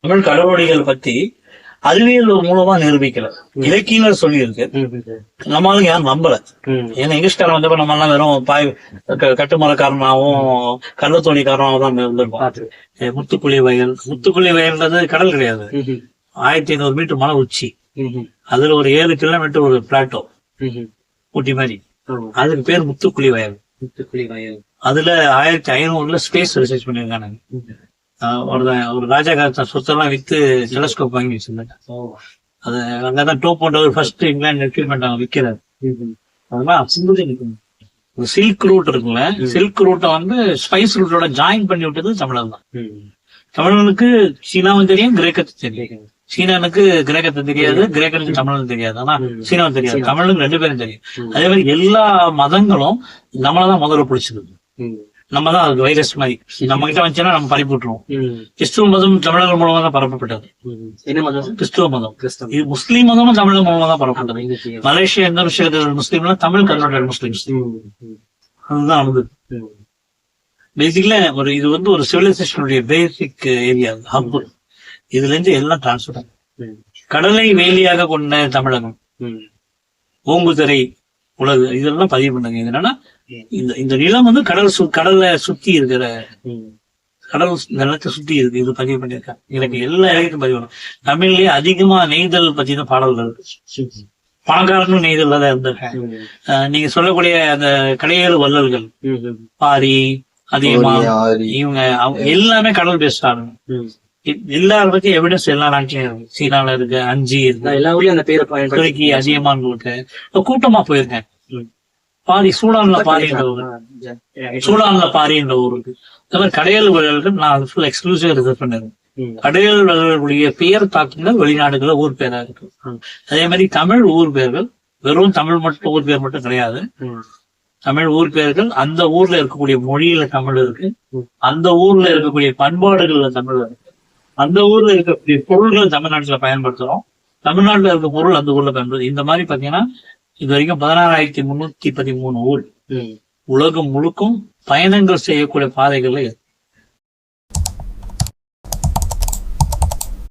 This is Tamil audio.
தமிழ் கடவுளிகள் பத்தி அறிவியல் மூலமா நிரூபிக்கல, இலக்கியங்கள் சொல்லியிருக்கு. நம்மளும் யாரும் நம்பல. ஏன்னா இங்கிலீஷ்காரன் வந்தப்ப நம்ம எல்லாம் வெறும் கட்டுமரக்காரனாவும் கள்ளத்தோணிக்காரனாவும் தான் இருந்திருக்கோம். முத்துக்குழி வயல்ன்றது கடல் கிடையாது. 1500 மீட்டர் மலை உச்சி, அதுல ஒரு 7 கிலோமீட்டர் ஒரு பிளாட்டோ ஊட்டி மாதிரி, அதுக்கு பேர் முத்துக்குழி வயல். அதுல 1500 ஸ்பேஸ் ரிசர்ச் பண்ணிருக்காங்க. ஒரு ராஜா காலத்த சொத்தெல்லாம் வித்து டெலஸ்கோப் வாங்கி வச்சிருந்தாங்க. அது அங்கதான் டோப் பண்றது ஃபர்ஸ்ட் இங்கிலாந்து எக்யூப்மெண்ட் அவங்க விற்கிறாரு. அதெல்லாம் சில்க் ரூட் இருக்குல்ல, சில்க் ரூட்டை ஸ்பைஸ் ரூட்டோட ஜாயின் பண்ணி விட்டது தமிழர் தான். தமிழனுக்கு சீனாவும் தெரியும், கிரேக்கத்து தெரியும். சீனனுக்கு கிரேக்கத்தை தெரியாது, கிரேக்கனுக்கு தமிழும் தெரியாது. ஆனா சீனாவும் தெரியாது, தமிழுக்கு 2 பேரும் தெரியும். அதே மாதிரி எல்லா மதங்களும் நம்மளதான் முதல்ல பிடிச்சிருக்கு. நம்ம தான் அது வைரஸ் மாதிரி நம்ம கிட்ட வந்துச்சுன்னா நம்ம பரப்பி விட்டுருவோம். கிறிஸ்துவ மதம் தமிழர்கள் மூலமா தான் பரப்பப்பட்டது. என்ன மதம்? கிறிஸ்துவ மதம். இது முஸ்லீம் மதமும் தமிழர் மூலமா தான் பரப்பப்பட்டது. மலேசியா, இந்தோனேஷியா முஸ்லீம்லாம் தமிழ் கன்வெர்டட் முஸ்லீம்ஸ். அதுதான் வந்து பேசிக்கலா இது ஒரு சிவிலைசேஷனுடைய பேசிக் ஏரியா, ஹப். இதுல இருந்து எல்லாம் டிரான்ஸ்பர். கடலை வேலியாக கொண்ட தமிழகம், ஓங்குதிரை, உலகு, இதெல்லாம் பதிவு பண்ணுங்க. இது என்னன்னா இந்த நிலம் கடலை சுத்தி இருக்கிற, கடல் நிலத்தை சுத்தி இருக்கு. இது பதிவு பண்ணியிருக்காங்க. எனக்கு எல்லா இடத்தையும் பதிவு பண்ணும். தமிழ்லயே அதிகமா நெய்தல் பத்தி தான் பாடல்கள் இருக்கு. பணக்காரனும் நெய்தல் தான் இருந்திருக்காங்க. நீங்க சொல்லக்கூடிய அந்த கடையேறு வள்ளல்கள், பாரி, அதிகமா, இவங்க எல்லாமே கடல் பேசுறாங்க. எல்லாரும் பத்தி எவிடன்ஸ் எல்லா நாட்டிலயும் இருக்கு. சீனால இருக்கு, அஞ்சி இருக்கு, எல்லா ஊர்லயும் அந்த பேரை துருக்கி அதிகமான இருக்கு. கூட்டமா போயிருக்கேன். பாரி, சூடான்ல பாரி என்ற ஊர், இருக்கு. இந்த மாதிரி கடையல் வள்ளல்கள் நான் ஃபுல் எக்ஸ்க்ளூசிவா ரிசர்வ் பண்ணிருக்கேன். கடையல் வள்ளல்களுடைய பெயர் தாக்கங்கள் வெளிநாடுகள ஊர் பேரா இருக்கு. அதே மாதிரி தமிழ் ஊர் பேர்கள் வெறும் தமிழ் மட்டும் ஊர் பேர் மட்டும் கிடையாது. தமிழ் ஊர் பேர்கள் அந்த ஊர்ல இருக்கக்கூடிய மொழியில தமிழ் இருக்கு, அந்த ஊர்ல இருக்கக்கூடிய பண்பாடுகள்ல தமிழ் இருக்கு, அந்த ஊர்ல இருக்கக்கூடிய பொருள்கள் தமிழ்நாட்டுல பயன்படுத்துறோம், தமிழ்நாட்டுல இருக்க பொருள் அந்த ஊர்ல பயன்படுது. இந்த மாதிரி பாத்தீங்கன்னா இது வரைக்கும் 16,313 ஊர் உலகம் முழுக்கும் பயணங்கள் செய்யக்கூடிய பாதைகள்ல